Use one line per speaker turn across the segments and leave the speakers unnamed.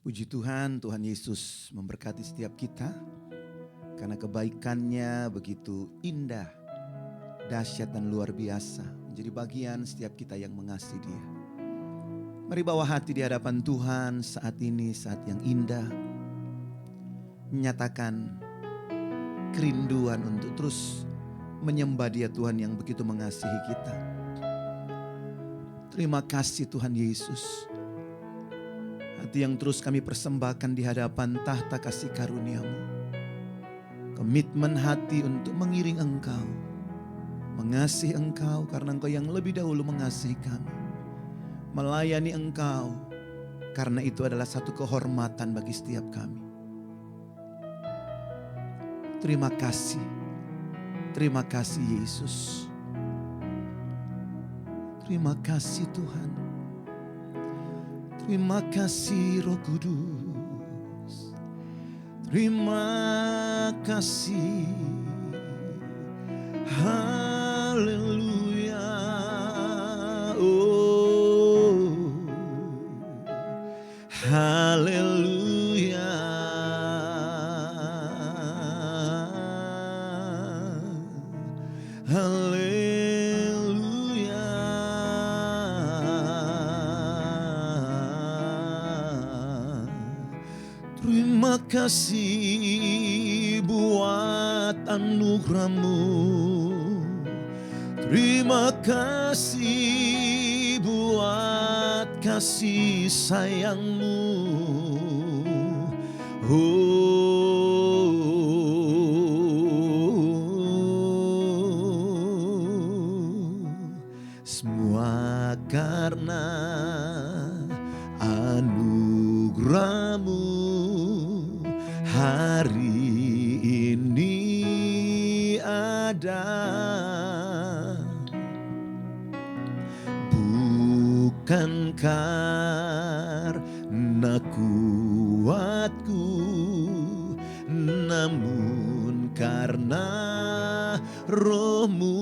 Puji Tuhan, Tuhan Yesus memberkati setiap kita karena kebaikannya begitu indah, dahsyat dan luar biasa menjadi bagian setiap kita yang mengasihi Dia. Mari bawa hati di hadapan Tuhan saat ini, saat yang indah, menyatakan kerinduan untuk terus menyembah Dia, Tuhan yang begitu mengasihi kita. Terima kasih Tuhan Yesus. Hati yang terus kami persembahkan di hadapan tahta kasih karunia-Mu. Komitmen hati untuk mengiring Engkau, mengasihi Engkau karena Engkau yang lebih dahulu mengasihi kami. Melayani Engkau karena itu adalah satu kehormatan bagi setiap kami. Terima kasih Yesus. Terima kasih Tuhan. Terima kasih Roh Kudus. Terima kasih. Haleluya. Oh. Haleluya. Haleluya. Terima kasih buat anugerah-Mu. Terima kasih buat kasih sayang-Mu. Semua karena anugerah-Mu. Hari ini ada, bukan karena kuatku, namun karena Roh-Mu.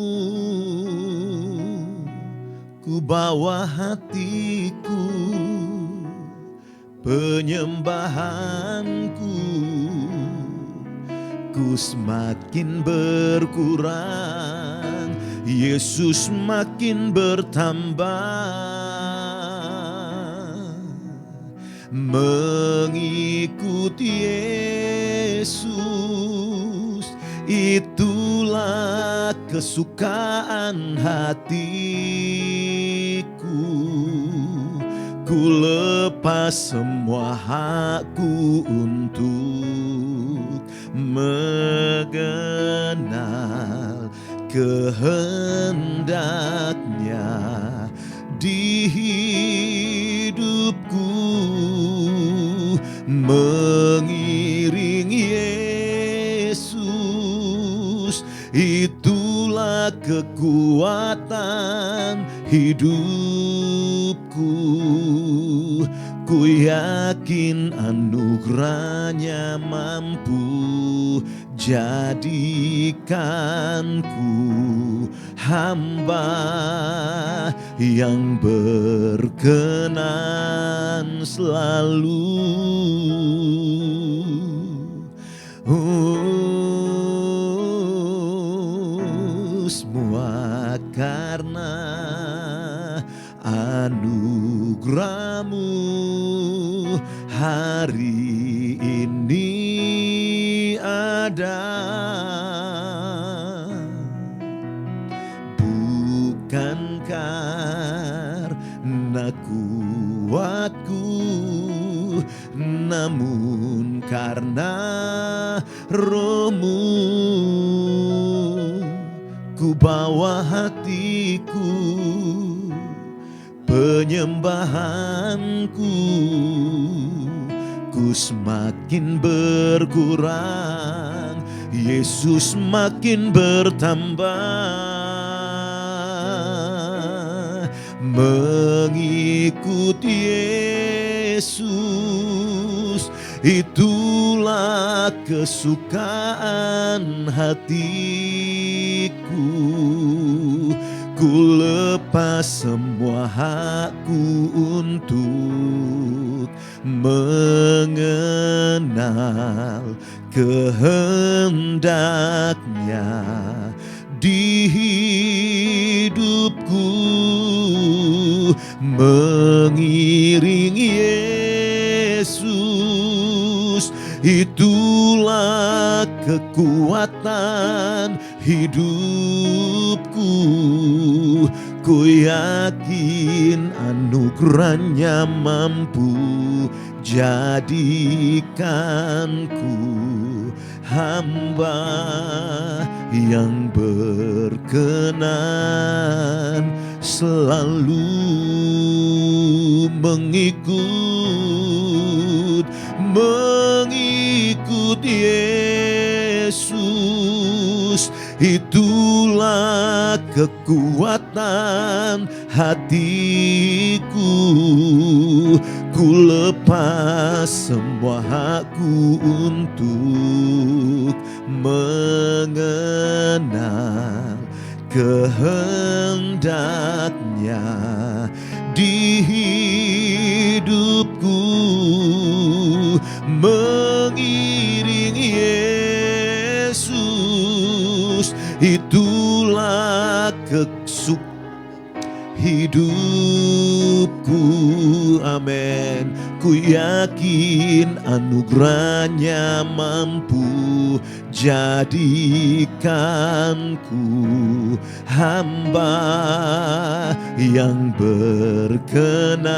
Ku bawa hatiku, penyembahanku, ku semakin berkurang, Yesus makin bertambah. Mengikuti Yesus, itulah kesukaan hatiku. Ku lepas semua hakku untuk mengenal kehendaknya di hidupku. Mengiring Yesus, itulah kekuatan hidupku. Ku yakin anugerahnya mampu jadikanku hamba yang berkenan selalu. Semua karena anugerah-Mu. Hari ini ada, bukan karena kuatku, namun karena Roh-Mu. Ku bawa hatiku, penyembahanku, ku semakin berkurang, Yesus makin bertambah. Mengikuti Yesus, itulah kesukaan hatiku. Ku lepas semua hakku untuk mengenal kehendaknya di hidupku, mengiring Yesus, itulah kekuatan hidupku. Ku yakin anugerahnya mampu jadikanku hamba yang berkenan selalu mengikut Yesus. Itulah kekuatan hatiku. Ku lepas semua hakku untuk mengenal kehendaknya di hidupku, mengiring Yesus. Itulah hidupku, amin. Ku yakin anugerahnya mampu jadikanku hamba yang berkenan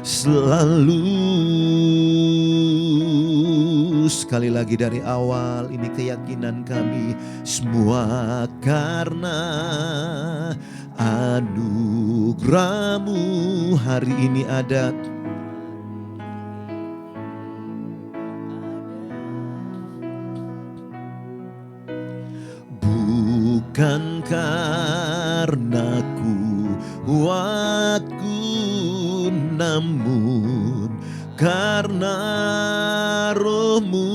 selalu. Sekali lagi dari awal, ini keyakinan kami semua karena anugerahmu hari ini ada. Bukan karena kuatku, namun karena rohmu.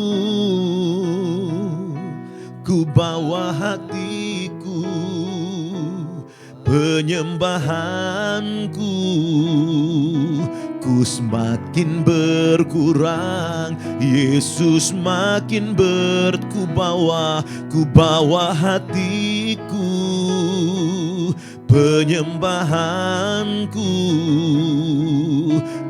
Ku bawa hatiku, penyembahanku, ku semakin berkurang, Yesus makin ku bawa hatiku, penyembahanku,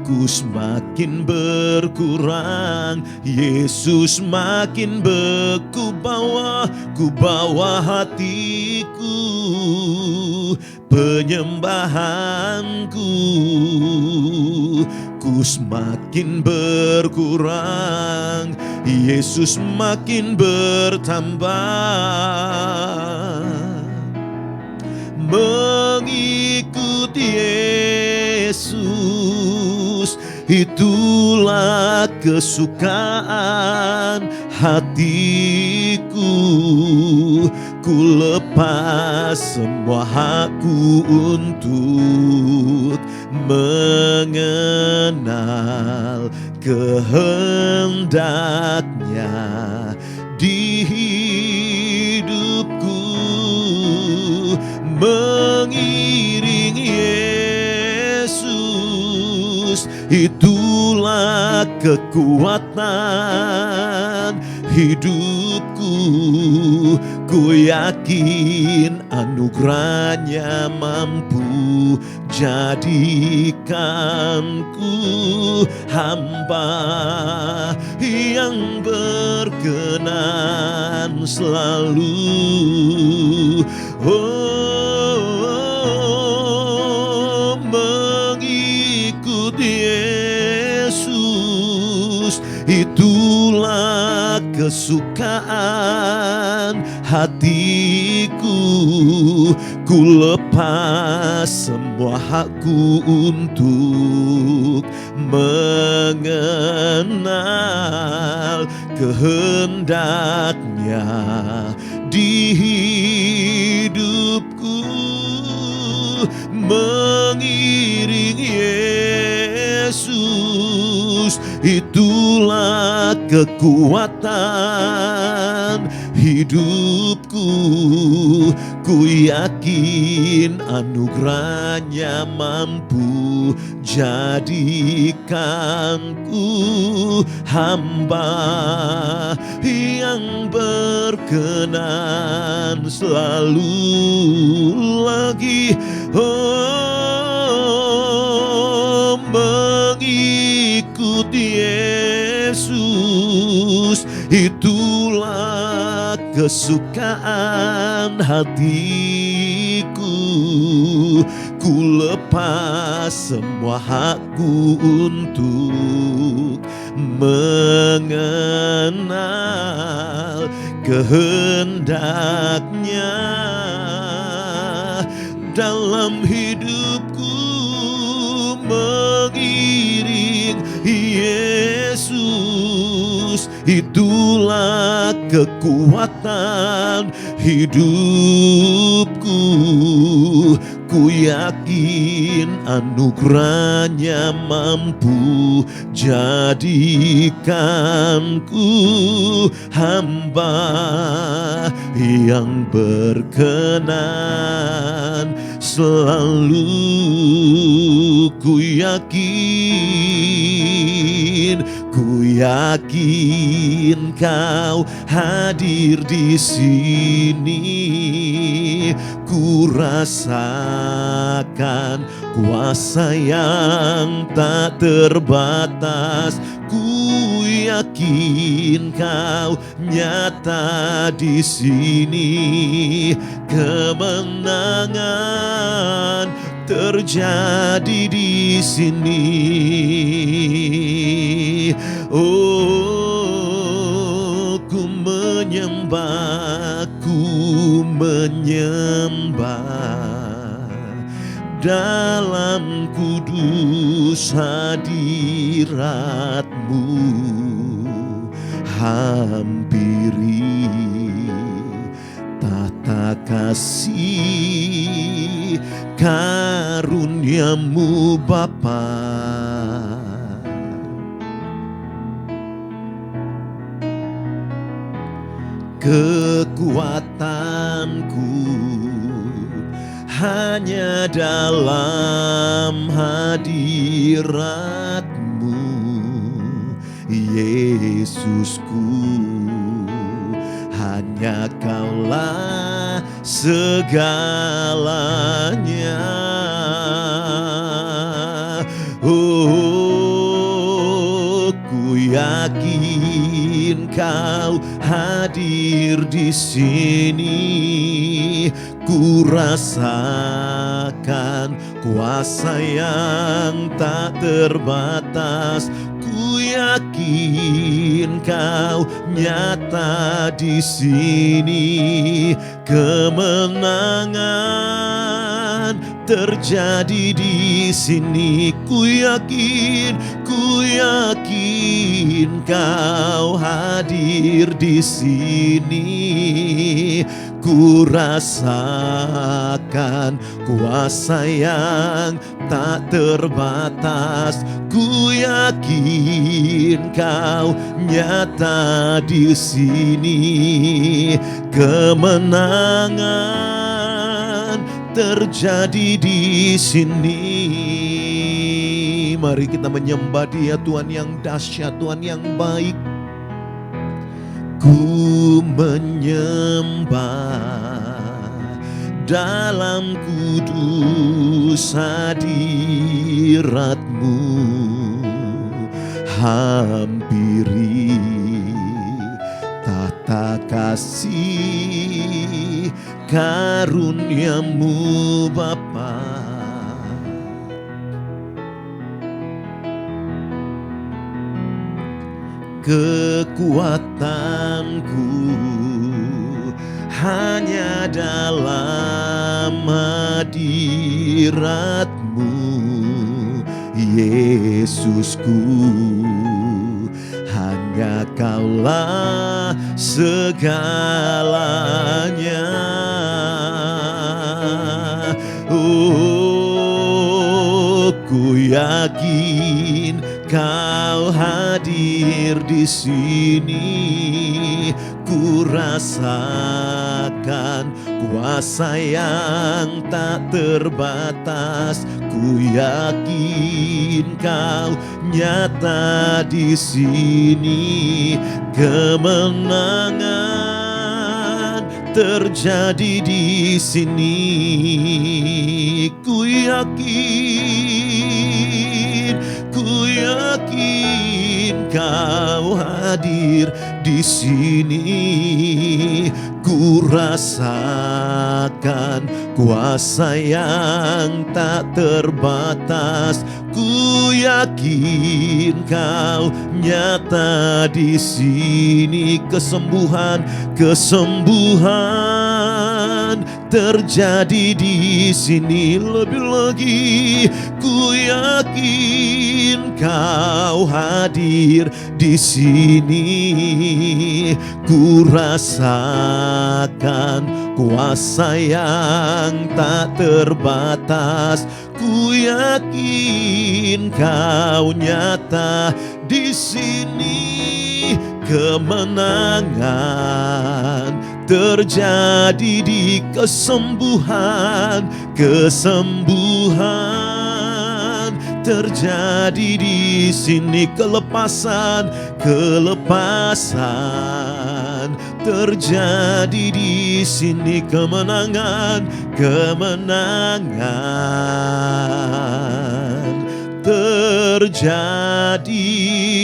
ku semakin berkurang, Yesus makin ku bawa hatiku, penyembahanku, ku semakin berkurang, Yesus makin bertambah. Mengikut Yesus, itulah kesukaan hatiku. Ku lepas semua hakku untuk mengenal kehendaknya di hidupku, mengiring Yesus. Itulah kekuatan hidupku. Ku yakin anugerahnya mampu jadikanku hamba yang berkenan selalu. Oh, mengikut Yesus, itulah kesukaan hatiku. Ku lepas semua hakku untuk mengenal kehendaknya di hidupku, mengiring Yesus. Itulah kekuatan hidupku. ku yakin anugerahnya mampu jadikanku hamba yang berkenan selalu lagi mengikuti Yesus. Itulah kesukaan hatiku, ku lepas semua hakku untuk mengenal kehendaknya dalam hidupku, mengiring Yesus. Itulah kekuatan hidupku, ku yakin anugerahnya mampu jadikanku hamba yang berkenan selalu. Ku yakin kau hadir di sini. Ku rasakan kuasa yang tak terbatas. Ku yakin kau nyata di sini. Kemenangan terjadi di sini. Oh, ku menyembah dalam kudus hadirat-Mu. Hampiri tata kasih karunia-Mu Bapa. Kekuatanku hanya dalam hadirat-Mu, Yesusku. Hanya Kaulah segalanya. Oh, ku yakin Kau hadir di sini. Ku rasakan kuasa yang tak terbatas. Ku yakin Kau nyata di sini. Kemenangan terjadi di sini. Ku yakin Kau hadir di sini. Ku rasakan kuasa yang tak terbatas. Ku yakin Kau nyata di sini. Kemenangan terjadi di sini. Mari kita menyembah Dia, Tuhan yang dahsyat, Tuhan yang baik. Ku menyembah dalam kudus hadirat-Mu. Hampiri tata kasih karunia-Mu Bapa. Kekuatanku hanya dalam hadirat-Mu, Yesusku. Hanya Kaulah segalanya. Oh, ku yakin Kau hadir di sini. ku rasakan kuasa yang tak terbatas. Ku yakin kau nyata di sini. Kemenangan terjadi di sini. Ku yakin kau hadir di sini. Ku rasakan kuasa yang tak terbatas. Ku yakin kau nyata di sini. Kesembuhan terjadi di sini. Lebih lagi, ku yakin kau hadir di sini. Ku rasakan kuasa yang tak terbatas. Ku yakin kau nyata di sini. Kemenangan terjadi di kesembuhan. Kesembuhan terjadi di sini. Kelepasan terjadi di sini. Kemenangan terjadi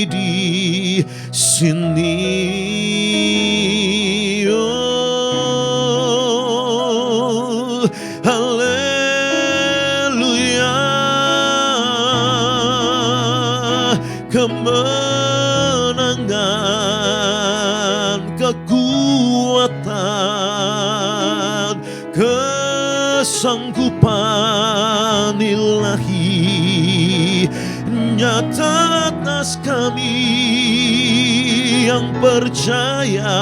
di sini. Oh, haleluya. Kemenangan, kekuatan, kesanggupan ilahi nyata atas kami yang percaya,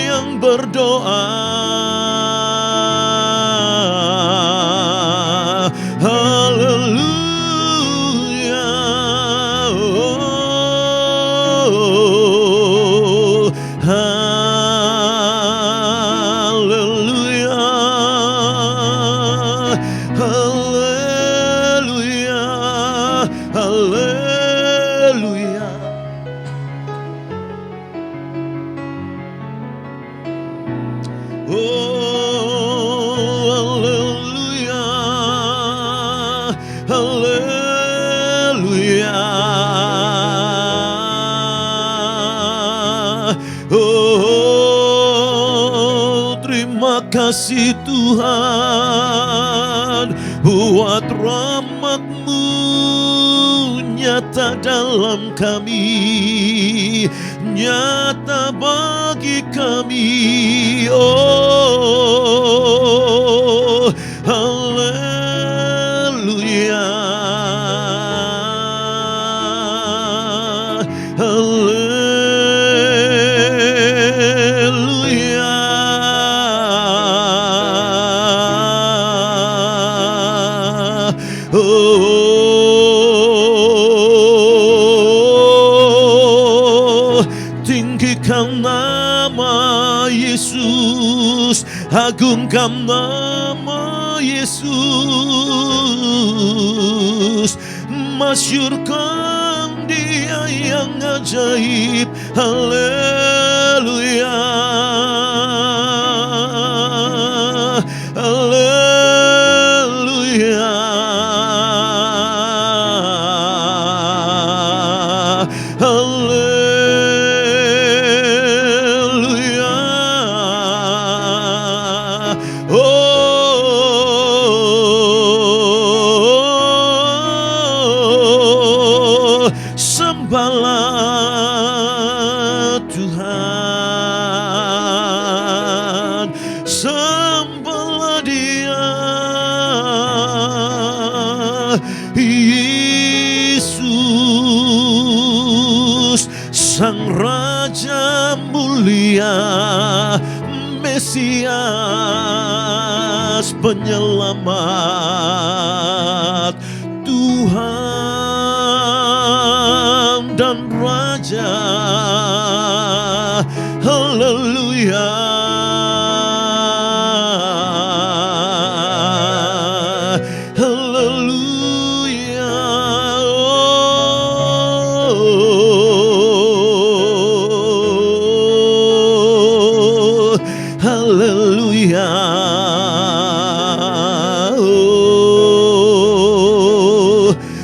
yang berdoa. Haleluya. Oh, haleluya. Haleluya. Haleluya. Oh, haleluya. Haleluya. Oh, terima kasih Tuhan buat rahmat-Mu nyata dalam kami, nyata bagi kami. Oh, haleluya. Haleluya. Oh, tinggikan nama Yesus, agungkan nama Yesus, masyurkan Dia yang ajaib. Haleluya. Haleluya. Haleluya. Oh, sembahlah Tuhan, sembahlah Dia. Yesus, Sang Raja mulia, Mesias penyelamat, Tuhan dan Raja. Haleluya.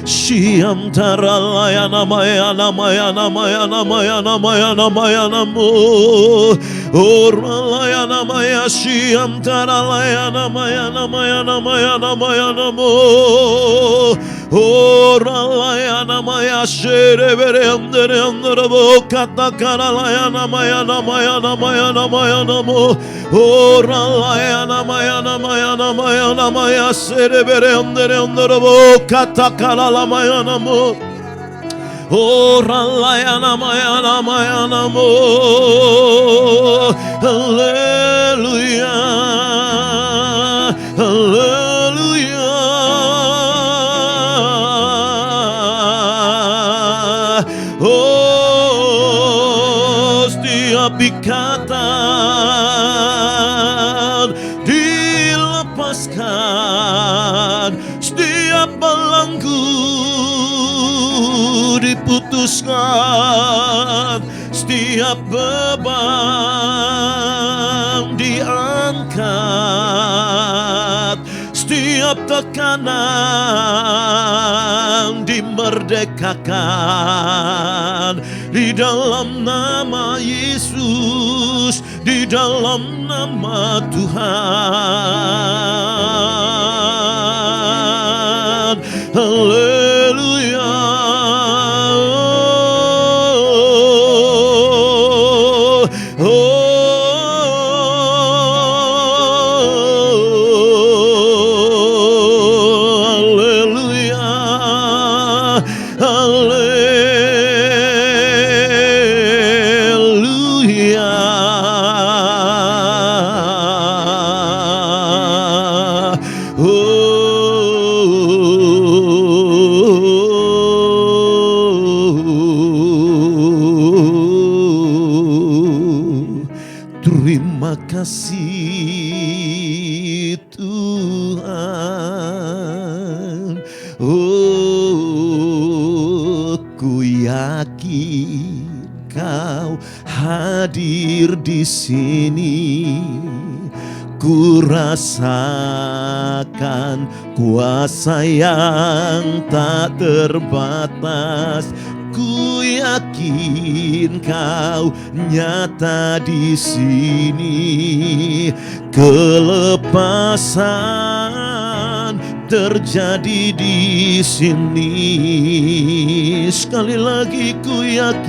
Siyam taralaya namaya namaya namaya namaya namaya namaya namo. Oralaya namaya siyam taralaya namaya namaya namaya namaya namo. Oralaya namaya sherebere andere andere bo katakaralaya namaya namaya namaya namaya namo. Oralaya namaya namaya namaya namaya sherebere andere andere bo katakaralaya namo. Oralaya namaya namaya namo. Haleluya, haleluya. Oh, setiap ikatan dilepaskan, setiap belenggu diputuskan, setiap beban diangkat, setiap tekanan dimerdekakan di dalam nama Yesus, di dalam nama Tuhan. Haleluya. Terima kasih Tuhan. Oh, ku yakin Kau hadir di sini. Ku rasakan kuasa yang tak terbatas. Ku yakin Kau nyata di sini. Kelepasan terjadi di sini. Sekali lagi ku yakin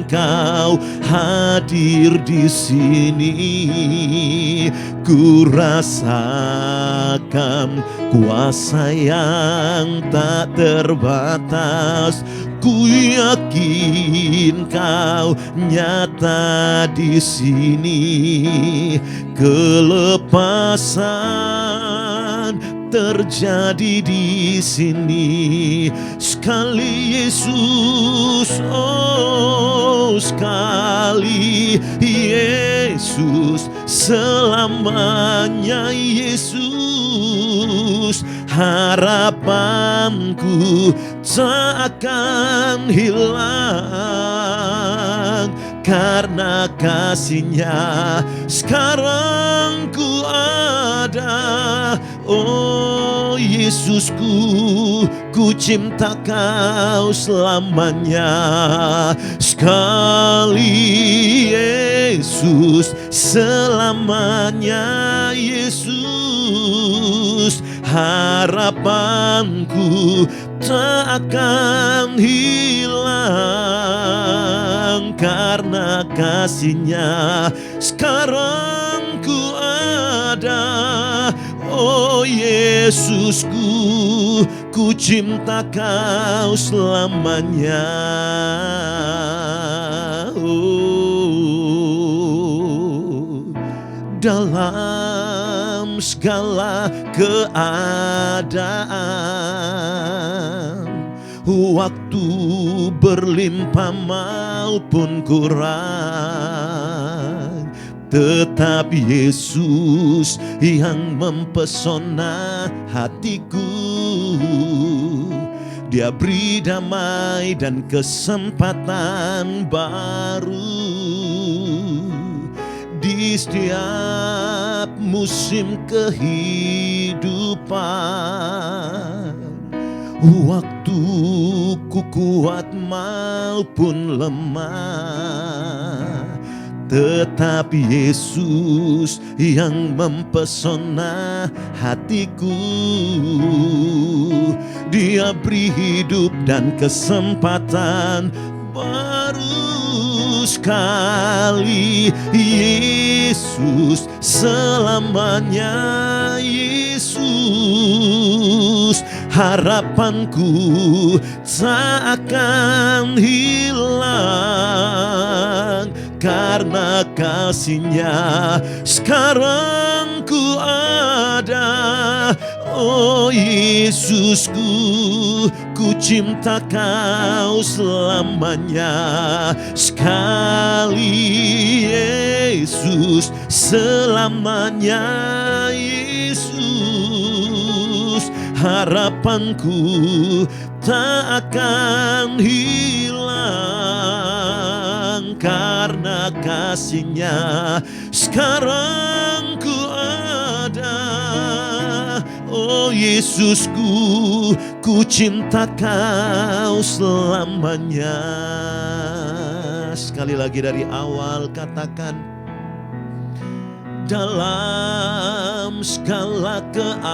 Kau hadir di sini. Ku rasakan kuasa yang tak terbatas. Ku yakin Kau nyata di sini. Kelepasan terjadi di sini. Sekali Yesus, oh sekali Yesus, selamanya Yesus. Harapanku tak akan hilang karena kasih-Nya sekarang ku ada. Oh Yesusku, ku cinta Kau selamanya. Sekali Yesus, selamanya Yesus. Harapanku tak akan hilang karena kasih-Nya sekarang ku ada. Oh Yesusku, ku cinta Kau selamanya. Oh, dalam segala keadaan, waktu berlimpah maupun kurang, Tetapi Yesus yang mempesona hatiku. Dia beri damai dan kesempatan baru di setiap musim kehidupan. Waktu ku kuat maupun lemah, tetapi Yesus yang mempesona hatiku. Dia beri hidup dan kesempatan baru sekali. Yesus selamanya, Yesus harapanku tak akan hilang. Karena kasih-Nya sekarang ku ada. Oh Yesusku, ku cinta Kau selamanya. Sekali Yesus, selamanya Yesus, harapanku tak akan hilang. Karena kasih-Nya sekarang ku ada. Oh Yesusku, ku cinta Kau selamanya. Sekali lagi dari awal katakan, dalam segala keadaan,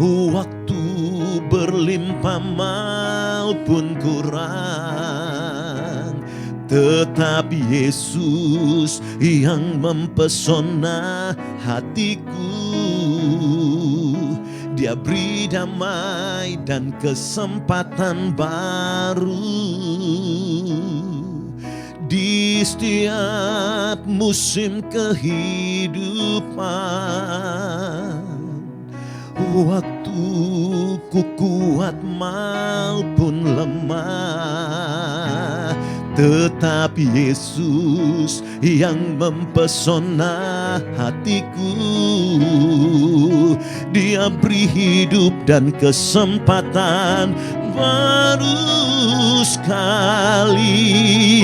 waktu berlimpah maupun kurang, tetapi Yesus yang mempesona hatiku. Dia beri damai dan kesempatan baru di setiap musim kehidupan. Waktu ku kuat maupun lemah, tetapi Yesus yang mempesona hatiku. Dia beri hidup dan kesempatan baru sekali.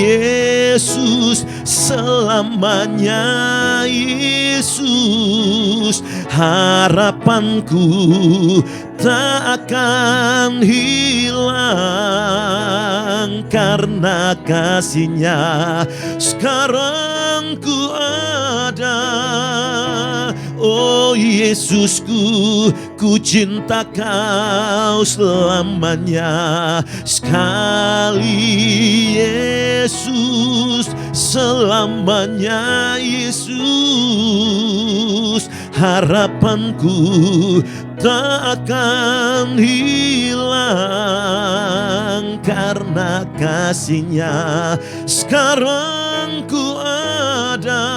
Yesus selamanya, Yesus harapanku tak akan hilang. Karena kasih-Nya sekarang ku ada. Oh Yesusku, ku cinta Kau selamanya. Sekali Yesus, selamanya Yesus, harapanku tak akan hilang. Karena kasih-Nya sekarang ku ada.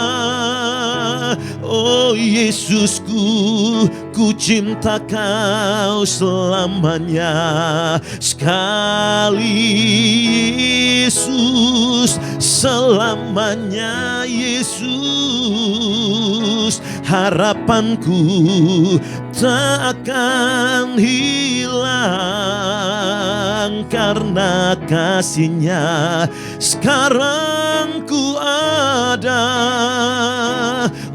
Oh Yesusku, ku cinta Kau selamanya. Sekali Yesus, selamanya Yesus, harapanku tak akan hilang. Karena kasih-Nya sekarang ku ada.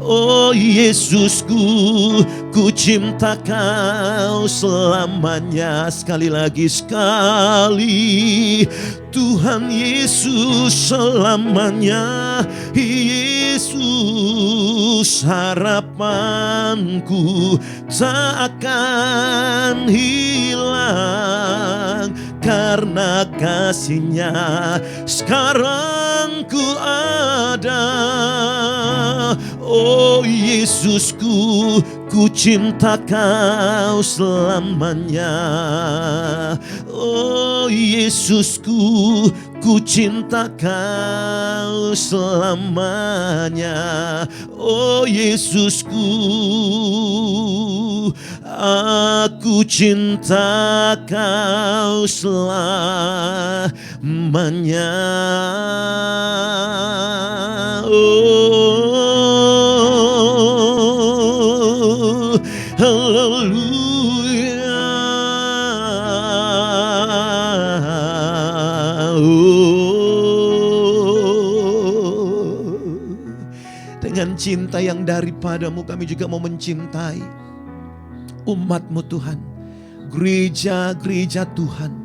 Oh Yesusku, ku cinta Kau selamanya. Sekali lagi, sekali Tuhan Yesus selamanya. Yesus harapanku tak akan hilang. Karena kasih-Nya sekarang ku ada. Oh Yesusku, ku cinta Kau selamanya. Oh Yesusku, ku cinta Kau selamanya. Oh Yesusku, aku cinta Kau selamanya. Oh, haleluya. Oh, dengan cinta yang daripadamu kami juga mau mencintai umat-Mu Tuhan, gereja-gereja Tuhan,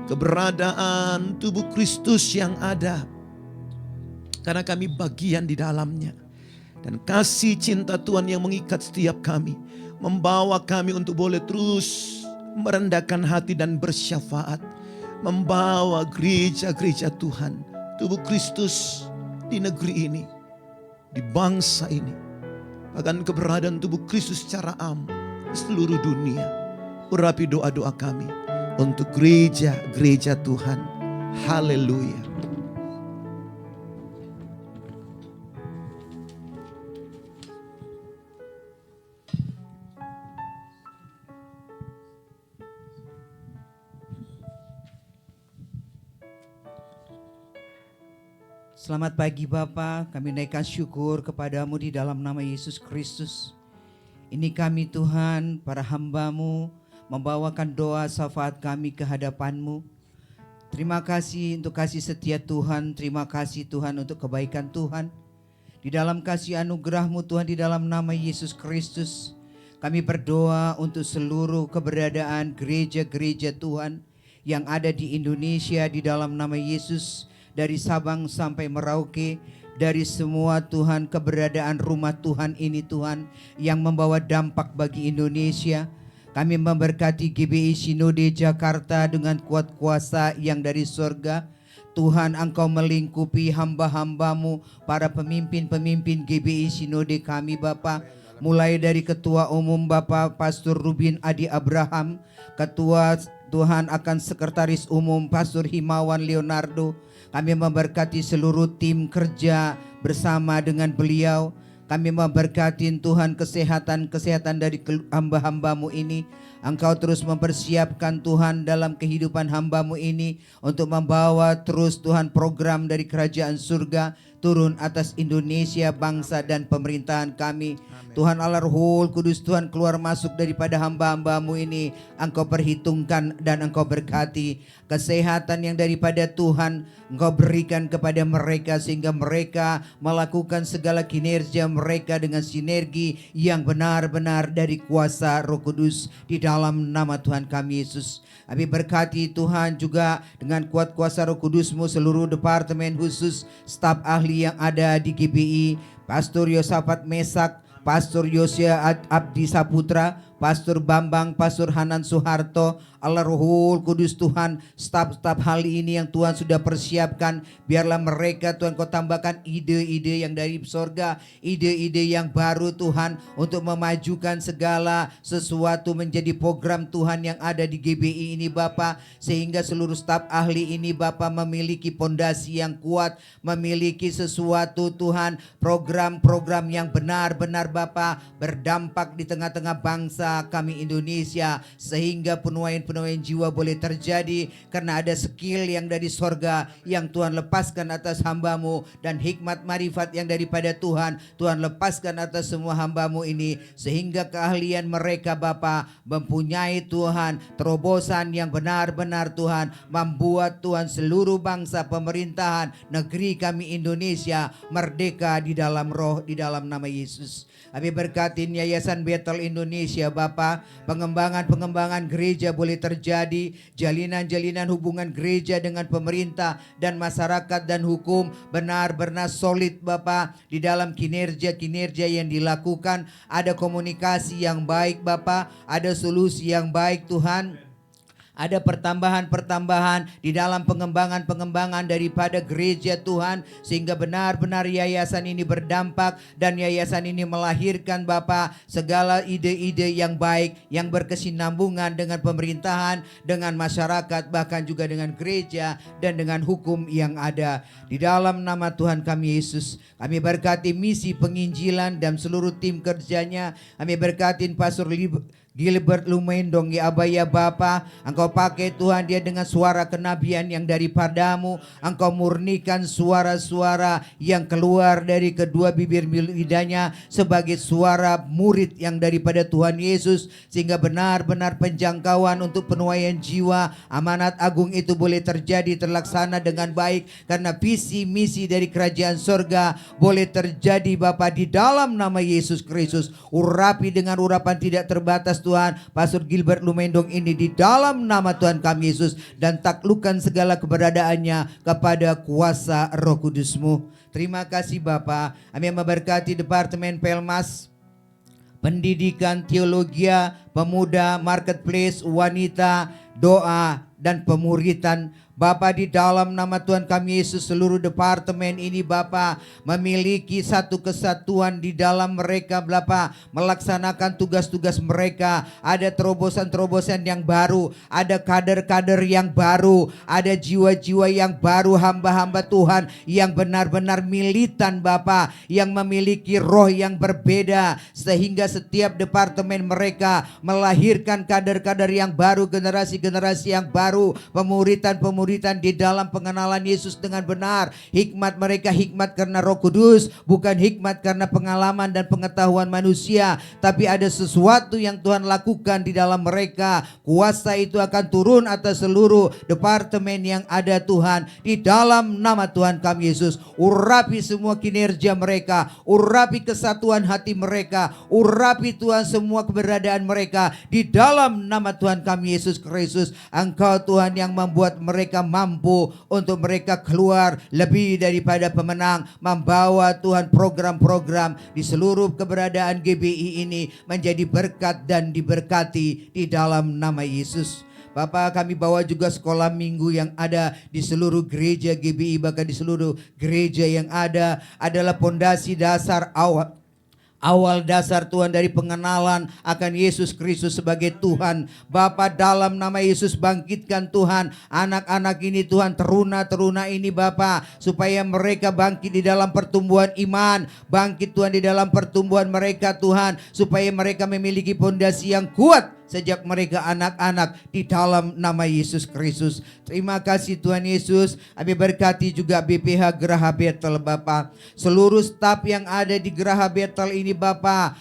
keberadaan tubuh Kristus yang ada, karena kami bagian di dalamnya. Dan kasih cinta Tuhan yang mengikat setiap kami, membawa kami untuk boleh terus merendahkan hati dan bersyafaat, membawa gereja-gereja Tuhan, tubuh Kristus di negeri ini, di bangsa ini, bahkan keberadaan tubuh Kristus secara am di seluruh dunia. Urapi doa-doa kami untuk gereja-gereja Tuhan. Haleluya.
Selamat pagi Bapa, kami naikkan syukur kepadamu di dalam nama Yesus Kristus. Ini kami Tuhan, para hamba-Mu, membawakan doa syafaat kami ke hadapan-Mu. Terima kasih untuk kasih setia Tuhan, terima kasih Tuhan untuk kebaikan Tuhan. Di dalam kasih anugerah-Mu Tuhan, di dalam nama Yesus Kristus, kami berdoa untuk seluruh keberadaan gereja-gereja Tuhan yang ada di Indonesia di dalam nama Yesus. Dari Sabang sampai Merauke, dari semua Tuhan keberadaan rumah Tuhan ini Tuhan yang membawa dampak bagi Indonesia. Kami memberkati GBI Sinode Jakarta dengan kuat kuasa yang dari surga. Tuhan, Engkau melingkupi hamba-hamba-Mu, para pemimpin-pemimpin GBI Sinode kami Bapa. Mulai dari Ketua Umum Bapak Pastor Rubin Adi Abraham, Ketua Tuhan akan Sekretaris Umum Pastor Himawan Leonardo. Kami memberkati seluruh tim kerja bersama dengan beliau. Kami memberkati Tuhan kesehatan dari hamba-hamba-Mu ini. Engkau terus mempersiapkan Tuhan dalam kehidupan hamba-Mu ini untuk membawa terus Tuhan program dari kerajaan surga turun atas Indonesia, bangsa dan pemerintahan kami. Tuhan Allah Roh Kudus, Tuhan keluar masuk daripada hamba-hamba-Mu ini. Engkau perhitungkan dan Engkau berkati. Kesehatan yang daripada Tuhan Engkau berikan kepada mereka, sehingga mereka melakukan segala kinerja mereka dengan sinergi yang benar-benar dari kuasa Roh Kudus di dalam nama Tuhan kami Yesus. Kami berkati Tuhan juga dengan kuat kuasa Roh Kudus-Mu seluruh departemen khusus, staf ahli yang ada di GBI, Pastor Yosafat Mesak, Pastor Yosia Abdi Saputra, Pastor Bambang, Pastor Hanan Soeharto, Allah Roh Kudus Tuhan, staf-staf hal ini yang Tuhan sudah persiapkan, biarlah mereka Tuhan Kau tambahkan ide-ide yang dari sorga, ide-ide yang baru Tuhan, untuk memajukan segala sesuatu menjadi program Tuhan yang ada di GBI ini Bapa, sehingga seluruh staf ahli ini Bapa memiliki pondasi yang kuat, memiliki sesuatu Tuhan, program-program yang benar-benar Bapa berdampak di tengah-tengah bangsa kami Indonesia, sehingga penuaian jiwa boleh terjadi karena ada skill yang dari sorga yang Tuhan lepaskan atas hamba-Mu, dan hikmat marifat yang daripada Tuhan lepaskan atas semua hamba-Mu ini, sehingga keahlian mereka Bapa mempunyai Tuhan terobosan yang benar-benar Tuhan membuat Tuhan seluruh bangsa, pemerintahan negeri kami Indonesia merdeka di dalam roh, di dalam nama Yesus. Kami berkatin Yayasan Bethel Indonesia Bapa, pengembangan gereja boleh terjadi, jalinan-jalinan hubungan gereja dengan pemerintah dan masyarakat dan hukum benar-benar solid Bapa di dalam kinerja-kinerja yang dilakukan. Ada komunikasi yang baik Bapa, ada solusi yang baik Tuhan. Ada pertambahan-pertambahan di dalam pengembangan daripada gereja Tuhan, sehingga benar-benar yayasan ini berdampak, dan yayasan ini melahirkan Bapa segala ide-ide yang baik yang berkesinambungan dengan pemerintahan, dengan masyarakat, bahkan juga dengan gereja dan dengan hukum yang ada. Di dalam nama Tuhan kami Yesus, kami berkati misi penginjilan dan seluruh tim kerjanya. Kami berkatin Pastor Gilbert Lumendong ya Aba ya Bapa, Engkau pakai Tuhan dia dengan suara kenabian yang daripadamu, Engkau murnikan suara-suara yang keluar dari kedua bibir lidahnya sebagai suara murid yang daripada Tuhan Yesus, sehingga benar-benar penjangkauan untuk penuaian jiwa, amanat agung itu boleh terjadi terlaksana dengan baik, karena visi misi dari kerajaan sorga boleh terjadi Bapa di dalam nama Yesus Kristus. Urapi dengan urapan tidak terbatas Tuhan Pastor Gilbert Lumendong ini di dalam nama Tuhan kami Yesus, dan taklukkan segala keberadaannya kepada kuasa Roh Kudus-Mu. Terima kasih Bapa. Kami memberkati Departemen Pelmas, Pendidikan, Teologia, Pemuda, Marketplace, Wanita, Doa, dan Pemuritan. Bapa, di dalam nama Tuhan kami Yesus, seluruh departemen ini Bapa memiliki satu kesatuan di dalam mereka Bapa, melaksanakan tugas-tugas mereka. Ada terobosan-terobosan yang baru, ada kader-kader yang baru, ada jiwa-jiwa yang baru, hamba-hamba Tuhan yang benar-benar militan Bapa, yang memiliki roh yang berbeda, sehingga setiap departemen mereka melahirkan kader-kader yang baru, generasi-generasi yang baru, pemuritan di dalam pengenalan Yesus dengan benar. Hikmat mereka hikmat karena Roh Kudus, bukan hikmat karena pengalaman dan pengetahuan manusia, tapi ada sesuatu yang Tuhan lakukan di dalam mereka. Kuasa itu akan turun atas seluruh departemen yang ada Tuhan, di dalam nama Tuhan kami Yesus. Urapi semua kinerja mereka, urapi kesatuan hati mereka, urapi Tuhan semua keberadaan mereka di dalam nama Tuhan kami Yesus Kristus. Engkau Tuhan yang membuat mereka mampu untuk mereka keluar lebih daripada pemenang, membawa Tuhan program-program di seluruh keberadaan GBI ini menjadi berkat dan diberkati di dalam nama Yesus. Bapak, kami bawa juga sekolah minggu yang ada di seluruh gereja GBI, bahkan di seluruh gereja yang ada adalah pondasi dasar awal dasar Tuhan dari pengenalan akan Yesus Kristus sebagai Tuhan. Bapa, dalam nama Yesus bangkitkan Tuhan anak-anak ini Tuhan, teruna-teruna ini Bapa, supaya mereka bangkit di dalam pertumbuhan iman, bangkit Tuhan di dalam pertumbuhan mereka Tuhan, supaya mereka memiliki pondasi yang kuat sejak mereka anak-anak di dalam nama Yesus Kristus. Terima kasih Tuhan Yesus. Kami berkati juga BPH Geraha Betel Bapa, seluruh staf yang ada di Geraha Betel ini Bapa,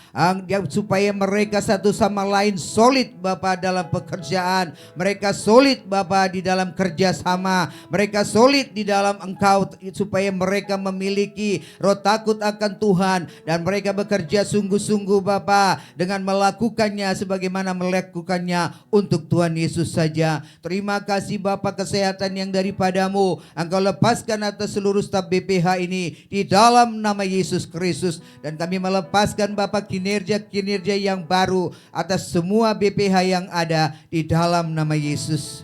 supaya mereka satu sama lain solid Bapa dalam pekerjaan, mereka solid Bapa di dalam kerjasama, mereka solid di dalam Engkau, supaya mereka memiliki roh takut akan Tuhan, dan mereka bekerja sungguh-sungguh Bapa dengan melakukannya sebagaimana melakukannya untuk Tuhan Yesus saja. Terima kasih Bapa, kesehatan yang daripadamu Engkau lepaskan atas seluruh staf BPH ini di dalam nama Yesus Kristus, dan kami melepaskan Bapa kinerja-kinerja yang baru atas semua BPH yang ada di dalam nama Yesus.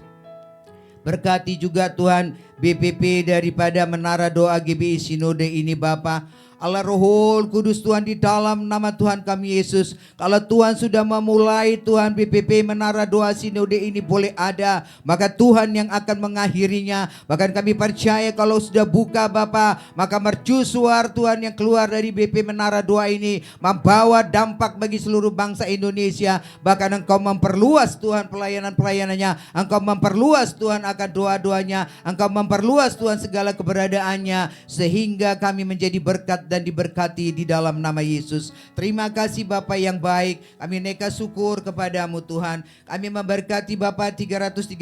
Berkati juga Tuhan BPP daripada Menara Doa GBI Sinode ini Bapa. Allah Roh Kudus Tuhan, di dalam nama Tuhan kami Yesus, kalau Tuhan sudah memulai Tuhan BPP Menara Doa Sinode ini boleh ada, maka Tuhan yang akan mengakhirinya. Bahkan kami percaya kalau sudah buka Bapa, maka mercusuar Tuhan yang keluar dari BP Menara Doa ini membawa dampak bagi seluruh bangsa Indonesia. Bahkan Engkau memperluas Tuhan pelayanan-pelayanannya, Engkau memperluas Tuhan akan doa-doanya, Engkau memperluas Tuhan segala keberadaannya, sehingga kami menjadi berkat dan diberkati di dalam nama Yesus. Terima kasih Bapa yang baik, kami naikkan syukur kepadamu Tuhan. Kami memberkati Bapa 333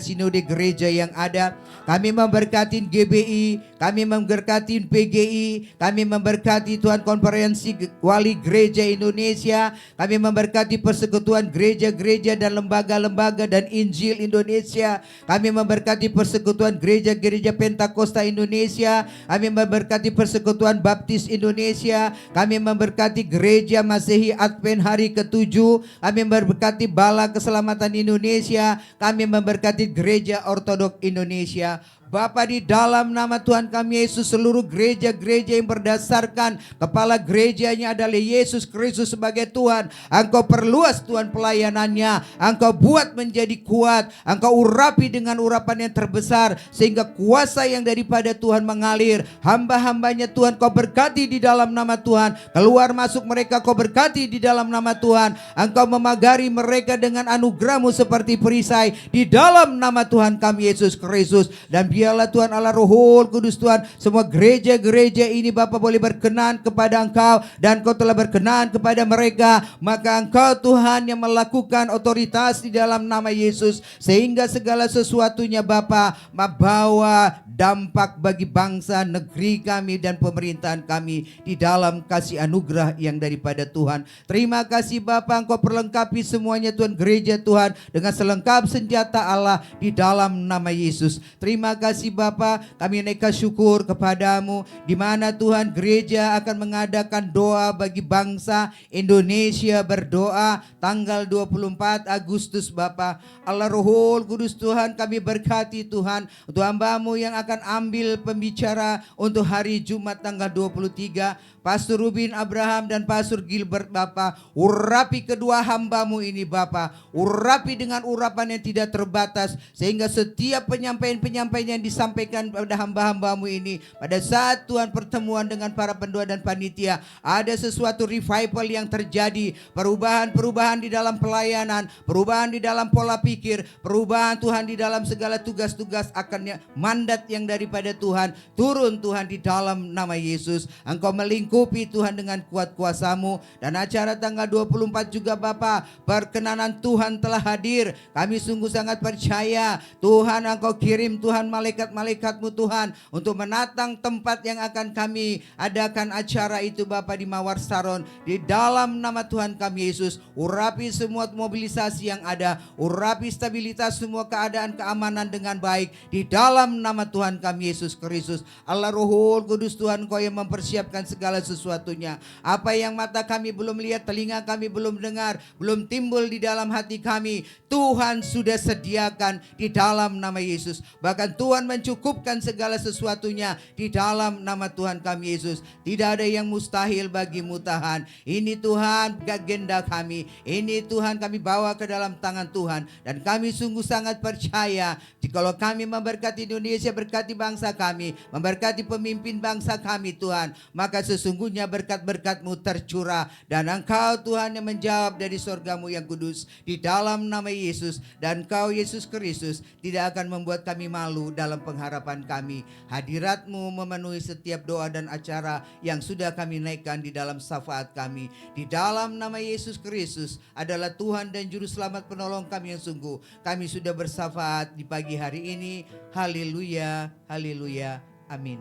sinode gereja yang ada, kami memberkati GBI, kami memberkati PGI, kami memberkati Tuhan konferensi wali gereja Indonesia, kami memberkati persekutuan gereja-gereja dan lembaga-lembaga dan Injil Indonesia, kami memberkati persekutuan gereja-gereja Pentakosta Indonesia, kami memberkati persekutuan Baptis Indonesia, kami memberkati gereja Masehi Advent hari ke-7, kami memberkati Bala Keselamatan Indonesia, kami memberkati gereja Ortodok Indonesia. Bapa, di dalam nama Tuhan kami Yesus, seluruh gereja-gereja yang berdasarkan kepala gerejanya adalah Yesus Kristus sebagai Tuhan, Engkau perluas Tuhan pelayanannya, Engkau buat menjadi kuat, Engkau urapi dengan urapan yang terbesar, sehingga kuasa yang daripada Tuhan mengalir. Hamba-hambanya Tuhan Kau berkati di dalam nama Tuhan, keluar masuk mereka Kau berkati di dalam nama Tuhan, Engkau memagari mereka dengan anugerah-Mu seperti perisai di dalam nama Tuhan kami Yesus Kristus. Dan biarlah Tuhan Allah Roh Kudus Tuhan, semua gereja-gereja ini Bapa boleh berkenan kepada Engkau, dan Kau telah berkenan kepada mereka, maka Engkau Tuhan yang melakukan otoritas di dalam nama Yesus, sehingga segala sesuatunya Bapa membawa dampak bagi bangsa, negeri kami dan pemerintahan kami di dalam kasih anugerah yang daripada Tuhan. Terima kasih Bapa, Engkau perlengkapi semuanya Tuhan, gereja Tuhan dengan selengkap senjata Allah di dalam nama Yesus. Terima kasih Bapa, kami naikkan syukur kepadamu di mana Tuhan gereja akan mengadakan doa bagi bangsa Indonesia, berdoa tanggal 24 Agustus Bapa. Allah Roh Kudus Tuhan, kami berkati Tuhan untuk hamba-Mu yang akan ambil pembicara untuk hari Jumat tanggal 23, Pastor Rubin Abraham dan Pastor Gilbert Bapa. Urapi kedua hamba-Mu ini Bapa, urapi dengan urapan yang tidak terbatas, sehingga setiap penyampaian-penyampaian yang disampaikan pada hamba-hamba-Mu ini pada saat Tuhan pertemuan dengan para pendua dan panitia, ada sesuatu revival yang terjadi, perubahan-perubahan di dalam pelayanan, perubahan di dalam pola pikir, perubahan Tuhan di dalam segala tugas-tugas akan mandat yang daripada Tuhan turun Tuhan di dalam nama Yesus. Engkau melingkupi Tuhan dengan kuat kuasa-Mu, dan acara tanggal 24 juga Bapa, perkenanan Tuhan telah hadir. Kami sungguh sangat percaya Tuhan, Engkau kirim Tuhan malaikat-malaikat-Mu Tuhan untuk menatang tempat yang akan kami adakan acara itu Bapa di Mawar Saron. Di dalam nama Tuhan kami Yesus, urapi semua mobilisasi yang ada, urapi stabilitas semua keadaan keamanan dengan baik di dalam nama Tuhan kami Yesus Kristus. Allah Roh Kudus Tuhan, Kau yang mempersiapkan segala sesuatunya. Apa yang mata kami belum lihat, telinga kami belum dengar, belum timbul di dalam hati kami, Tuhan sudah sediakan di dalam nama Yesus. Bahkan Tuhan mencukupkan segala sesuatunya di dalam nama Tuhan kami Yesus. Tidak ada yang mustahil bagi-Mu Tuhan. Ini Tuhan agenda kami, ini Tuhan kami bawa ke dalam tangan Tuhan, dan kami sungguh sangat percaya jikalau kami memberkati Indonesia, berkati bangsa kami, memberkati pemimpin bangsa kami Tuhan, maka sesungguhnya berkat-berkat-Mu tercurah, dan Engkau Tuhan yang menjawab dari sorga-Mu yang kudus di dalam nama Yesus. Dan Kau Yesus Kristus tidak akan membuat kami malu dalam pengharapan kami. Hadirat-Mu memenuhi setiap doa dan acara yang sudah kami naikkan di dalam syafaat kami. Di dalam nama Yesus Kristus adalah Tuhan dan Juru Selamat penolong kami yang sungguh. Kami sudah bersyafaat di pagi hari ini. Haleluya, haleluya, amin.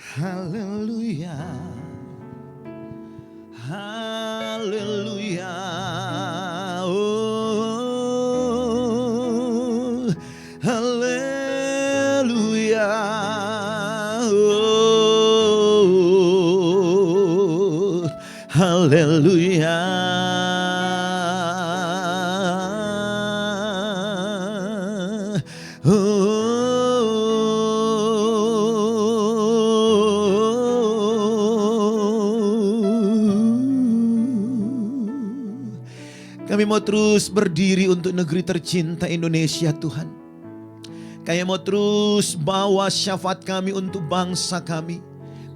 Haleluya, haleluya, oh, haleluya, oh, haleluya. Kami mau terus berdiri untuk negeri tercinta Indonesia Tuhan. Kami mau terus bawa syafaat kami untuk bangsa kami.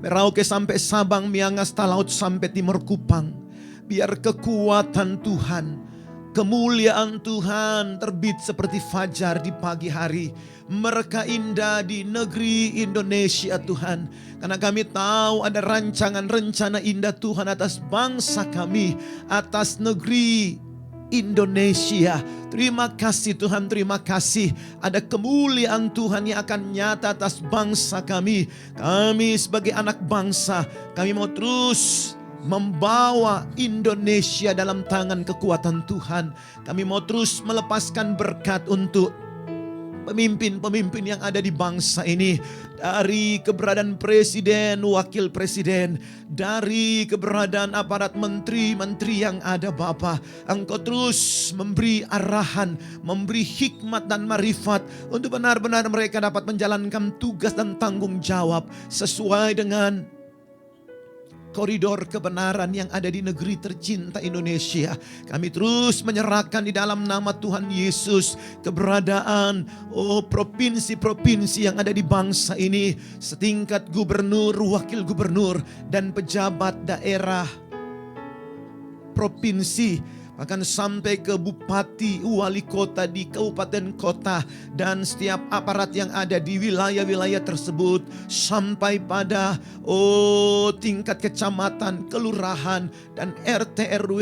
Merauke sampai Sabang, Miangas, Talaut sampai Timur Kupang. Biar kekuatan Tuhan, kemuliaan Tuhan terbit seperti fajar di pagi hari. Mereka indah di negeri Indonesia Tuhan. Karena kami tahu ada rancangan rencana indah Tuhan atas bangsa kami, atas negeri Indonesia. Terima kasih Tuhan, terima kasih. Ada kemuliaan Tuhan yang akan nyata atas bangsa kami. Kami sebagai anak bangsa, kami mau terus membawa Indonesia dalam tangan kekuatan Tuhan. Kami mau terus melepaskan berkat untuk pemimpin-pemimpin yang ada di bangsa ini, dari keberadaan presiden, wakil presiden, dari keberadaan aparat menteri-menteri yang ada Bapa, Engkau terus memberi arahan, memberi hikmat dan marifat untuk benar-benar mereka dapat menjalankan tugas dan tanggung jawab sesuai dengan koridor kebenaran yang ada di negeri tercinta Indonesia. Kami terus menyerahkan di dalam nama Tuhan Yesus keberadaan provinsi-provinsi yang ada di bangsa ini, setingkat gubernur, wakil gubernur, dan pejabat daerah provinsi, bahkan sampai ke bupati, wali kota di kabupaten kota, dan setiap aparat yang ada di wilayah-wilayah tersebut, sampai pada tingkat kecamatan, kelurahan, dan RT RW,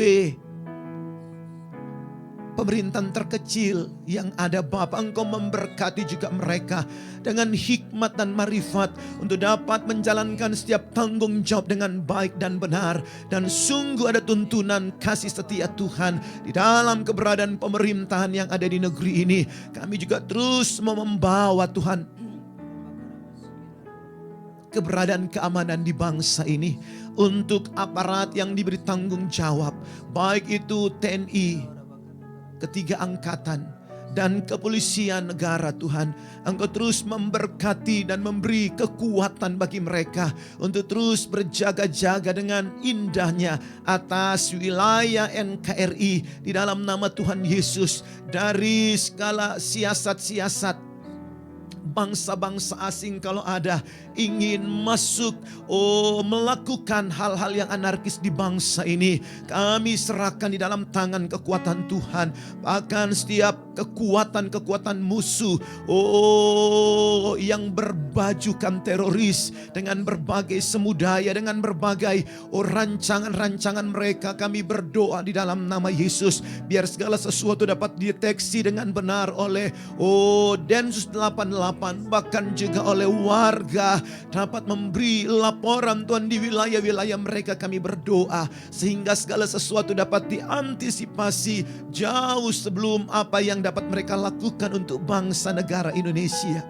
pemerintahan terkecil yang ada Bapa. Engkau memberkati juga mereka dengan hikmat dan marifat untuk dapat menjalankan setiap tanggung jawab dengan baik dan benar. Dan sungguh ada tuntunan kasih setia Tuhan di dalam keberadaan pemerintahan yang ada di negeri ini. Kami juga terus membawa Tuhan keberadaan keamanan di bangsa ini untuk aparat yang diberi tanggung jawab, baik itu TNI, ketiga angkatan, dan kepolisian negara. Tuhan, Engkau terus memberkati dan memberi kekuatan bagi mereka untuk terus berjaga-jaga dengan indahnya atas wilayah NKRI di dalam nama Tuhan Yesus, dari segala siasat-siasat bangsa-bangsa asing kalau ada ingin masuk melakukan hal-hal yang anarkis di bangsa ini, kami serahkan di dalam tangan kekuatan Tuhan. Bahkan setiap kekuatan musuh yang berbajukan teroris dengan berbagai semudaya, dengan berbagai rancangan-rancangan mereka, kami berdoa di dalam nama Yesus, biar segala sesuatu dapat dideteksi dengan benar oleh Densus 88, bahkan juga oleh warga dapat memberi laporan Tuhan di wilayah-wilayah mereka. Kami berdoa sehingga segala sesuatu dapat diantisipasi jauh sebelum apa yang dapat mereka lakukan untuk bangsa negara Indonesia.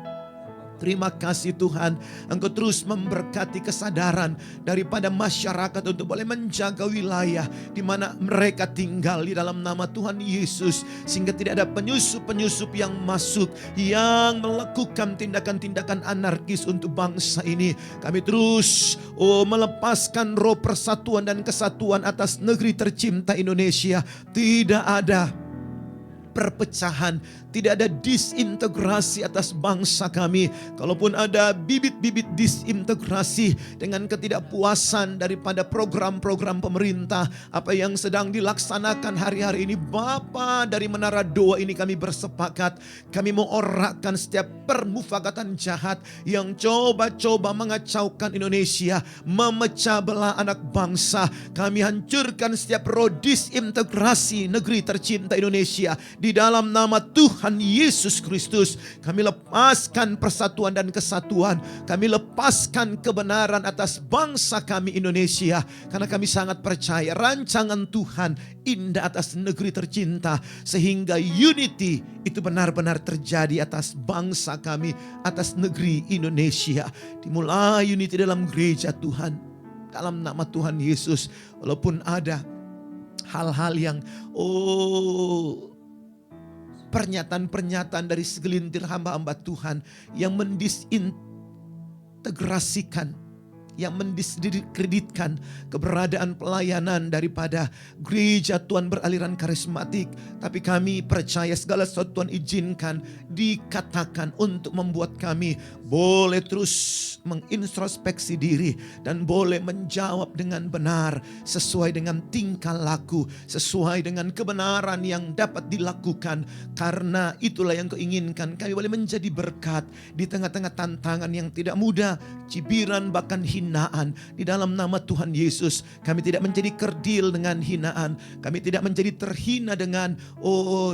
Terima kasih Tuhan, Engkau terus memberkati kesadaran daripada masyarakat untuk boleh menjaga wilayah di mana mereka tinggal di dalam nama Tuhan Yesus, sehingga tidak ada penyusup-penyusup yang masuk yang melakukan tindakan-tindakan anarkis untuk bangsa ini. Kami terus melepaskan roh persatuan dan kesatuan atas negeri tercinta Indonesia. Tidak ada perpecahan, tidak ada disintegrasi atas bangsa kami. Kalaupun ada bibit-bibit disintegrasi dengan ketidakpuasan daripada program-program pemerintah, apa yang sedang dilaksanakan hari-hari ini, Bapa, dari menara doa ini kami bersepakat, kami mengorakkan setiap permufakatan jahat yang coba-coba mengacaukan Indonesia, memecah belah anak bangsa. Kami hancurkan setiap roh disintegrasi negeri tercinta Indonesia di dalam nama Tuhan Yesus Kristus. Kami lepaskan persatuan dan kesatuan. Kami lepaskan kebenaran atas bangsa kami Indonesia. Karena kami sangat percaya rancangan Tuhan indah atas negeri tercinta, sehingga unity itu benar-benar terjadi atas bangsa kami, atas negeri Indonesia. Dimulai unity dalam gereja Tuhan, dalam nama Tuhan Yesus. Walaupun ada hal-hal yang pernyataan-pernyataan dari segelintir hamba-hamba Tuhan yang mendisintegrasikan, yang mendiskreditkan keberadaan pelayanan daripada gereja Tuhan beraliran karismatik. Tapi kami percaya segala sesuatu Tuhan izinkan dikatakan untuk membuat kami boleh terus mengintrospeksi diri dan boleh menjawab dengan benar sesuai dengan tingkah laku, sesuai dengan kebenaran yang dapat dilakukan. Karena itulah yang Kau inginkan, kami boleh menjadi berkat di tengah-tengah tantangan yang tidak mudah, cibiran bahkan hinaan hinaan. Di dalam nama Tuhan Yesus, kami tidak menjadi kerdil dengan hinaan. Kami tidak menjadi terhina dengan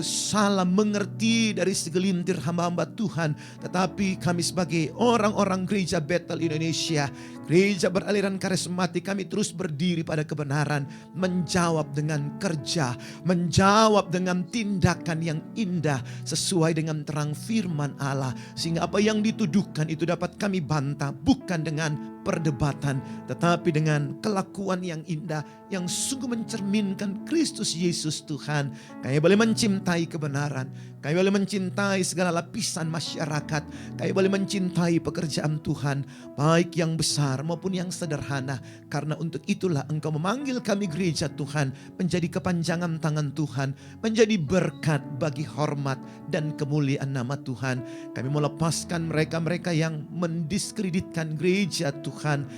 salah mengerti dari segelintir hamba-hamba Tuhan. Tetapi kami sebagai orang-orang gereja Bethel Indonesia, gereja beraliran karismatik, kami terus berdiri pada kebenaran, menjawab dengan kerja, menjawab dengan tindakan yang indah sesuai dengan terang firman Allah, sehingga apa yang dituduhkan itu dapat kami bantah, bukan dengan perdebatan, tetapi dengan kelakuan yang indah yang sungguh mencerminkan Kristus Yesus Tuhan. Kami boleh mencintai kebenaran, kami boleh mencintai segala lapisan masyarakat, kami boleh mencintai pekerjaan Tuhan, baik yang besar maupun yang sederhana. Karena untuk itulah Engkau memanggil kami gereja Tuhan menjadi kepanjangan tangan Tuhan, menjadi berkat bagi hormat dan kemuliaan nama Tuhan. Kami mau lepaskan mereka-mereka yang mendiskreditkan gereja Tuhan,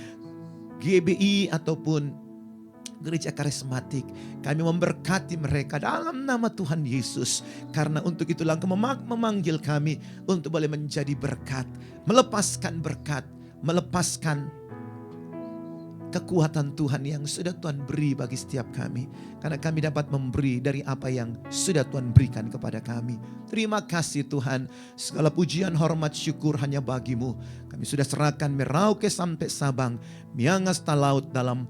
GBI ataupun gereja karismatik. Kami memberkati mereka dalam nama Tuhan Yesus. Karena untuk itulah Engkau memanggil kami untuk boleh menjadi berkat, melepaskan berkat, melepaskan kekuatan Tuhan yang sudah Tuhan beri bagi setiap kami. Karena kami dapat memberi dari apa yang sudah Tuhan berikan kepada kami. Terima kasih Tuhan. Segala pujian, hormat, syukur hanya bagi-Mu. Kami sudah serahkan Merauke sampai Sabang, Miangas Talaut dalam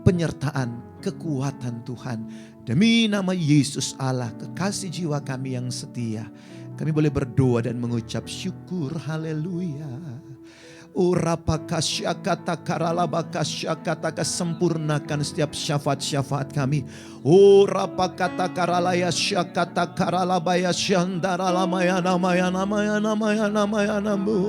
penyertaan kekuatan Tuhan. Demi nama Yesus Allah, kekasih jiwa kami yang setia, kami boleh berdoa dan mengucap syukur. Haleluya. Urapakasyakata karalabakasyakata, kesempurnakan setiap syafaat-syafaat kami. Urapakata karalaya syakata karalabaya syandara lamaya namaya namaya namaya namaya namu.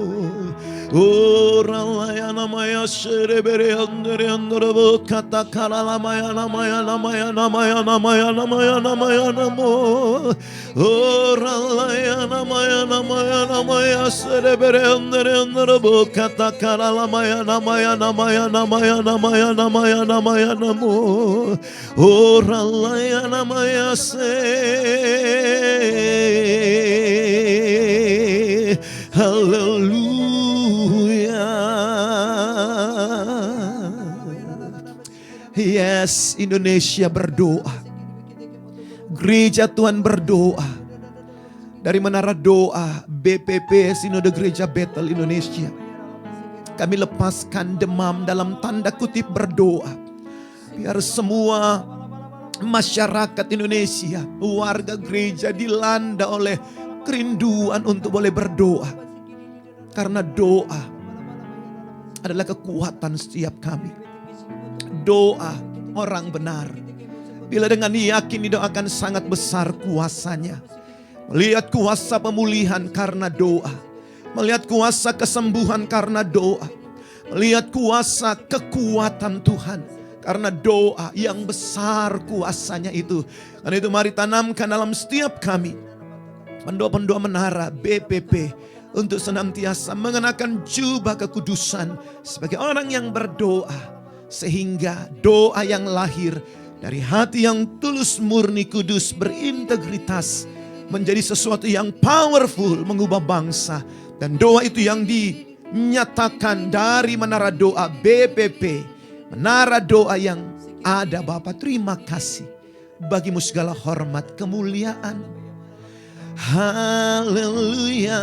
Uralaya namaya serebere andere andere kata karalamaya namaya namaya namaya namaya namaya namaya namu. Uralaya namaya namaya namaya serebere andere andere kata karalamaya namaya namaya namaya namaya namaya namaya namu. Oralaya namaya se. Haleluya. Yes, Indonesia berdoa. Gereja Tuhan berdoa. Dari menara doa BPP Sinode Gereja Bethel Indonesia, kami lepaskan demam dalam tanda kutip berdoa. Biar semua masyarakat Indonesia, warga gereja dilanda oleh kerinduan untuk boleh berdoa. Karena doa adalah kekuatan setiap kami. Doa orang benar, bila dengan yakin didoakan, sangat besar kuasanya. Melihat kuasa pemulihan karena doa, melihat kuasa kesembuhan karena doa, melihat kuasa kekuatan Tuhan karena doa yang besar kuasanya itu. Karena itu mari tanamkan dalam setiap kami, pendua-pendua menara BPP, untuk senantiasa mengenakan jubah kekudusan sebagai orang yang berdoa. Sehingga doa yang lahir dari hati yang tulus, murni, kudus, berintegritas menjadi sesuatu yang powerful, mengubah bangsa. Dan doa itu yang dinyatakan dari menara doa BPP, menara doa yang ada. Bapa, terima kasih. Bagimu segala hormat, kemuliaan. Haleluya.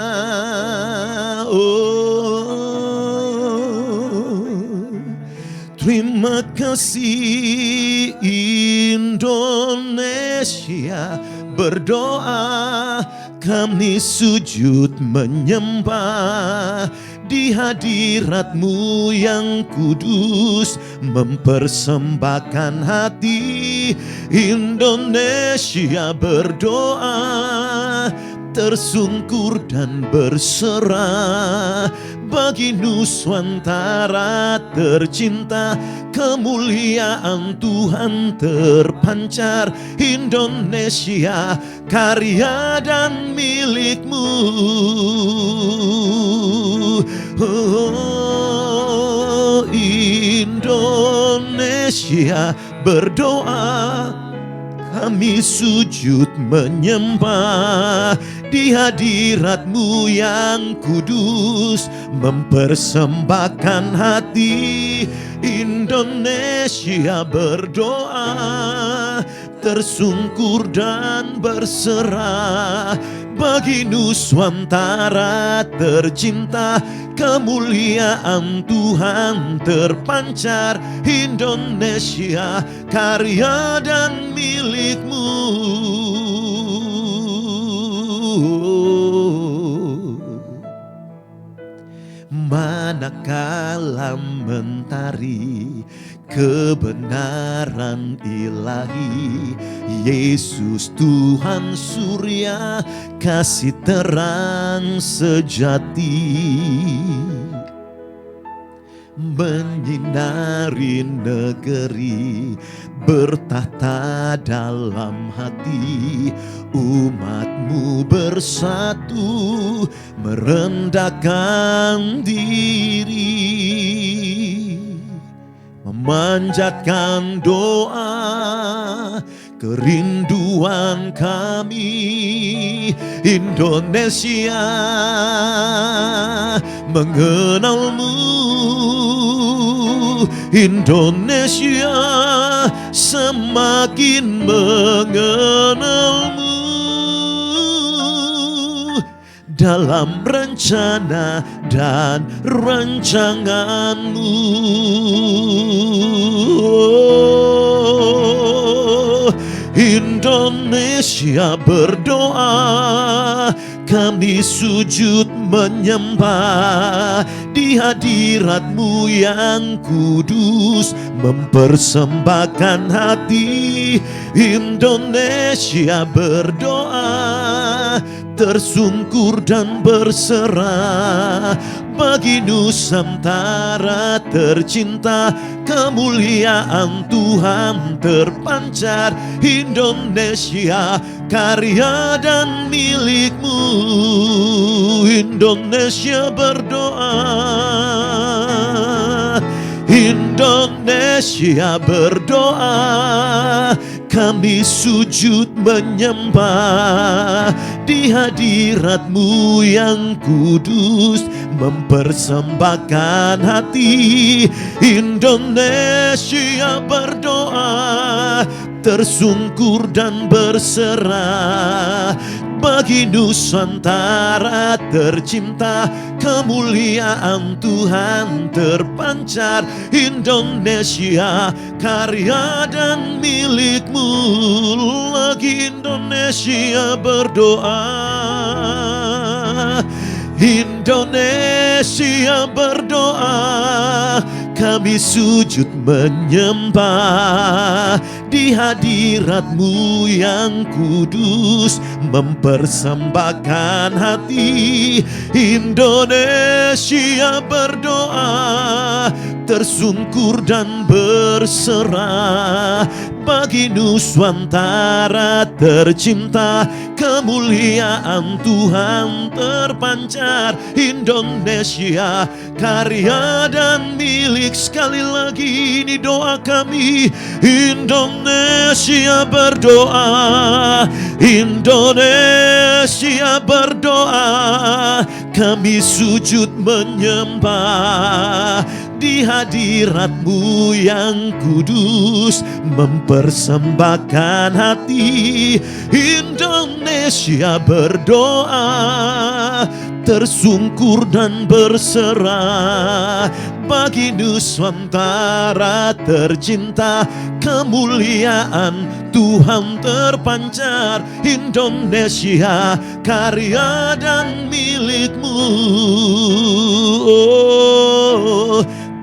Terima kasih Indonesia berdoa, kami sujud menyembah di hadirat-Mu yang kudus, mempersembahkan hati. Indonesia berdoa, tersungkur dan berserah bagi Nusantara tercinta. Kemuliaan Tuhan terpancar. Indonesia karya dan milik-Mu. Oh, Indonesia berdoa, kami sujud menyembah. di hadirat-Mu yang kudus, mempersembahkan hati. Indonesia berdoa, tersungkur dan berserah bagi Nusantara tercinta. Kemuliaan Tuhan terpancar, Indonesia karya dan milik-Mu. Manakala mentari kebenaran ilahi, Yesus Tuhan surya, kasih terang sejati, menyinari negeri, bertahta dalam hati. Umat-Mu bersatu, merendahkan diri, memanjatkan doa, kerinduan kami. Indonesia mengenal-Mu, Indonesia semakin mengenal-Mu. Dalam rencana dan rancangan-Mu, Indonesia berdoa, kami sujud menyembah di hadirat-Mu yang kudus, mempersembahkan hati. Indonesia berdoa, tersungkur dan berserah bagi Nusantara tercinta. Kemuliaan Tuhan terpancar, Indonesia karya dan milik-Mu. Indonesia berdoa, Indonesia berdoa, kami sujud menyembah di hadirat-Mu yang kudus, mempersembahkan hati. Indonesia berdoa, tersungkur dan berserah bagi Nusantara tercinta. Kemuliaan Tuhan terpancar, Indonesia karya dan milik-Mu. Lagi Indonesia berdoa, Indonesia berdoa, kami sujud menyembah di hadirat-Mu yang kudus, mempersembahkan hati. Indonesia berdoa, tersungkur dan berserah bagi Nusantara tercinta. Kemuliaan Tuhan terpancar, Indonesia karya dan milik. Sekali lagi ini doa kami, Indonesia berdoa, Indonesia berdoa, kami sujud menyembah di hadirat-Mu yang kudus, mempersembahkan hati. Indonesia berdoa, tersungkur dan berserah bagi Nusantara tercinta. Kemuliaan Tuhan terpancar, Indonesia karya dan milik-Mu.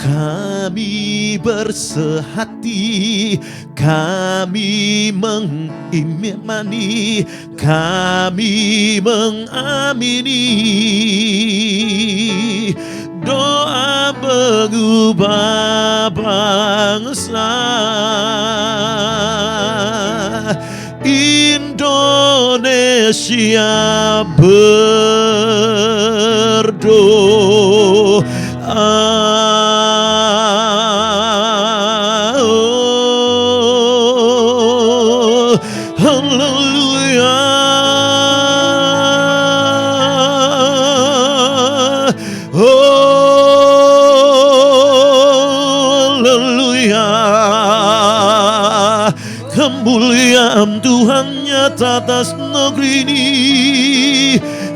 Kami bersehati, kami mengimani, kami mengamini. Doa mengubah bangsa, Indonesia berdoa. Haleluya. Tuhan nyata atas negeri ini.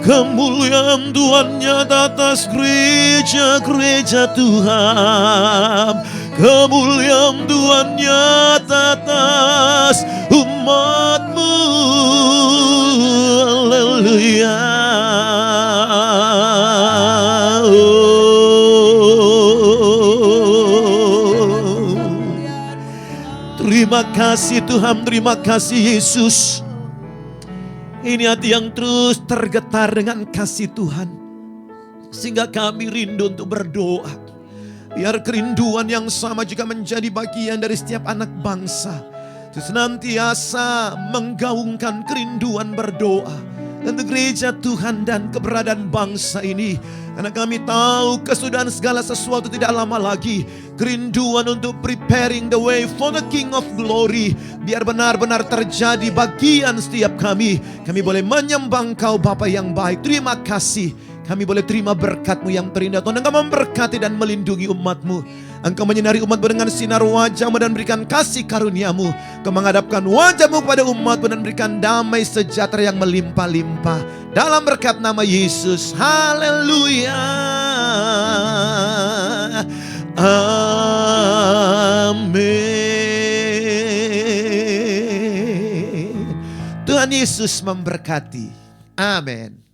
Kemuliaan Tuhan nyata atas gereja-gereja Tuhan. Kemuliaan Tuhan nyata atas umat-Mu. Haleluya. Terima kasih Tuhan, terima kasih Yesus. Ini hati yang terus tergetar dengan kasih Tuhan, sehingga kami rindu untuk berdoa. Biar kerinduan yang sama juga menjadi bagian dari setiap anak bangsa, senantiasa menggaungkan kerinduan berdoa untuk gereja Tuhan dan keberadaan bangsa ini. Karena kami tahu kesudahan segala sesuatu tidak lama lagi. Kerinduan untuk preparing the way for the King of Glory, biar benar-benar terjadi bagian setiap kami. Kami boleh menyembah Engkau Bapa yang baik. Terima kasih. Kami boleh terima berkat-Mu yang terindah. Tuhan, Engkau memberkati dan melindungi umat-Mu. Engkau menyinari umat-Mu dengan sinar wajah-Mu dan berikan kasih karunia-Mu. Engkau menghadapkan wajah-Mu kepada umat-Mu dan berikan damai sejahtera yang melimpah-limpah. Dalam berkat nama Yesus. Haleluya. Amin. Tuhan Yesus memberkati. Amin.